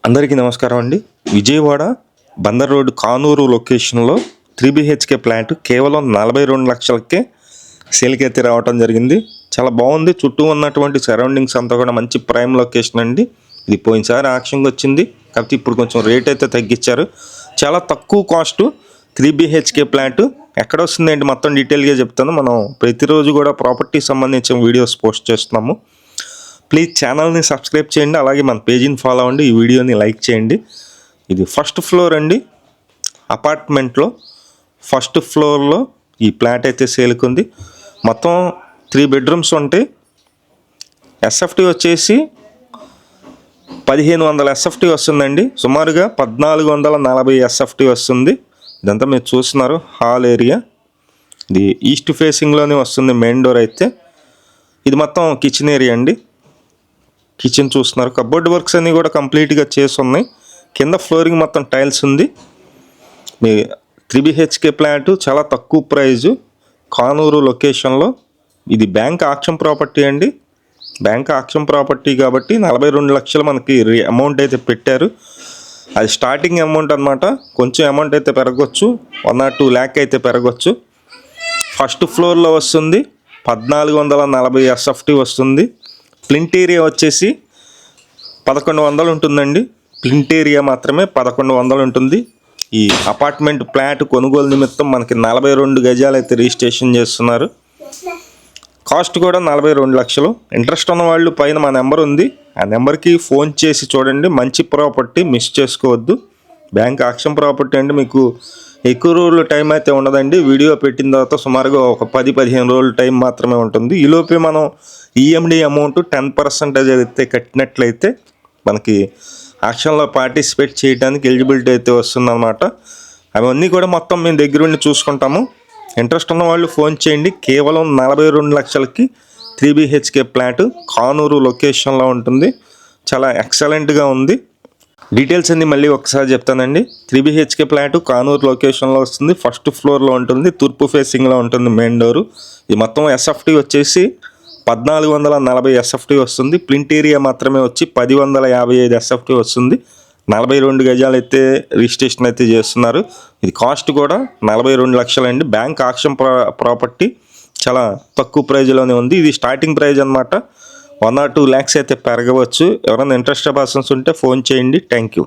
అందరికీ నమస్కారం అండి. విజయవాడ బందర్ రోడ్ కానూరు లొకేషన్లో 3 BHK ఫ్లాట్ కేవలం 42 లక్షలకే సేల్కి అయితే రావడం జరిగింది. చాలా బాగుంది. చుట్టూ ఉన్నటువంటి సరౌండింగ్స్ అంతా కూడా మంచి ప్రైమ్ లొకేషన్ అండి. ఇది పోయినసారి ఆక్షన్కి వచ్చింది, కాకపోతే ఇప్పుడు కొంచెం రేట్ అయితే తగ్గించారు. చాలా తక్కువ కాస్ట్ 3 BHK ఫ్లాట్ ఎక్కడ వస్తుందండి మొత్తం డీటెయిల్గా చెప్తాను. మనం ప్రతిరోజు కూడా ప్రాపర్టీ సంబంధించిన వీడియోస్ పోస్ట్ చేస్తున్నాము. ప్లీజ్ ఛానల్ని సబ్స్క్రైబ్ చేయండి, అలాగే మన పేజీని ఫాలో అవ్వండి, ఈ వీడియోని లైక్ చేయండి. ఇది ఫస్ట్ ఫ్లోర్ అండి. అపార్ట్మెంట్లో ఫస్ట్ ఫ్లోర్లో ఈ ఫ్లాట్ అయితే సేల్కి ఉంది. మొత్తం 3 బెడ్రూమ్స్ ఉంటాయి. ఎస్ఎఫ్టీ వచ్చేసి 1500 ఎస్ఎఫ్టీ వస్తుందండి. సుమారుగా 1440 ఎస్ఎఫ్టీ వస్తుంది. ఇదంతా మీరు చూస్తున్నారు హాల్ ఏరియా. ఇది ఈస్ట్ ఫేసింగ్లోనే వస్తుంది మెయిన్ డోర్ అయితే. ఇది మొత్తం కిచెన్ ఏరియా అండి. కిచెన్ చూస్తున్నారు. కబోర్డ్ వర్క్స్ అన్నీ కూడా కంప్లీట్గా చేసి ఉన్నాయి. కింద ఫ్లోరింగ్ మొత్తం టైల్స్ ఉంది. మీ 3 BHK ఫ్లాట్ చాలా తక్కువ ప్రైజు కానూరు లొకేషన్లో. ఇది బ్యాంక్ ఆక్షన్ ప్రాపర్టీ అండి. బ్యాంక్ ఆక్షన్ ప్రాపర్టీ కాబట్టి 42 లక్షలు మనకి అమౌంట్ అయితే పెట్టారు. అది స్టార్టింగ్ అమౌంట్ అనమాట. కొంచెం అమౌంట్ అయితే పెరగవచ్చు, 1 or 2 lakh అయితే పెరగవచ్చు. ఫస్ట్ ఫ్లోర్లో వస్తుంది 1440 ఎస్ఎఫ్టీ వస్తుంది. ప్లింట్ ఏరియా వచ్చేసి 1100 ఉంటుందండి. ప్లింట్ ఏరియా మాత్రమే 1100 ఉంటుంది. ఈ అపార్ట్మెంట్ ఫ్లాట్ కొనుగోలు నిమిత్తం మనకి 42 గజాలు అయితే రిజిస్ట్రేషన్ చేస్తున్నారు. కాస్ట్ కూడా 42 లక్షలు. ఇంట్రెస్ట్ ఉన్న వాళ్ళు పైన మా నెంబర్ ఉంది, ఆ నెంబర్కి ఫోన్ చేసి చూడండి. మంచి ప్రాపర్టీ, మిస్ చేసుకోవద్దు. బ్యాంక్ ఆక్షన్ ప్రాపర్టీ అంటే మీకు ఎక్కువ రోజులు టైం అయితే ఉండదండి. వీడియో పెట్టిన తర్వాత సుమారుగా ఒక 10-15 రోజుల టైం మాత్రమే ఉంటుంది. ఈలోపే మనం ఈఎండి అమౌంట్ 10% అయితే కట్టినట్లయితే మనకి ఆక్షన్లో పార్టిసిపేట్ చేయడానికి ఎలిజిబిలిటీ అయితే వస్తుందన్నమాట. అవన్నీ కూడా మొత్తం మేము దగ్గరుండి చూసుకుంటాము. ఇంట్రెస్ట్ ఉన్న వాళ్ళు ఫోన్ చేయండి. కేవలం 42 లక్షలకి 3 BHK ఫ్లాట్ కానూరు లొకేషన్లో ఉంటుంది. చాలా ఎక్సలెంట్గా ఉంది. డీటెయిల్స్ అన్ని మళ్ళీ ఒకసారి చెప్తానండి. 3 BHK ఫ్లాట్ కానూరు లొకేషన్లో వస్తుంది. ఫస్ట్ ఫ్లోర్లో ఉంటుంది. తూర్పు ఫేసింగ్లో ఉంటుంది మెయిన్ డోరు. ఇది మొత్తం ఎస్ఎఫ్టీ వచ్చేసి 1440 ఎస్ఎఫ్టీ వస్తుంది. ప్లింట్ ఏరియా మాత్రమే వచ్చి 1055 ఎస్ఎఫ్టీ వస్తుంది. 42 గజాలు అయితే రిజిస్ట్రేషన్ అయితే చేస్తున్నారు. ఇది కాస్ట్ కూడా 42 లక్షలండి. బ్యాంక్ ఆక్షన్ ప్రాపర్టీ చాలా తక్కువ ప్రైజ్లోనే ఉంది. ఇది స్టార్టింగ్ ప్రైజ్ అనమాట. 1 or 2 lakhs అయితే పెరగవచ్చు. ఎవరైనా ఇంట్రెస్టెడ్ పర్సన్స్ ఉంటే ఫోన్ చేయండి. Thank you.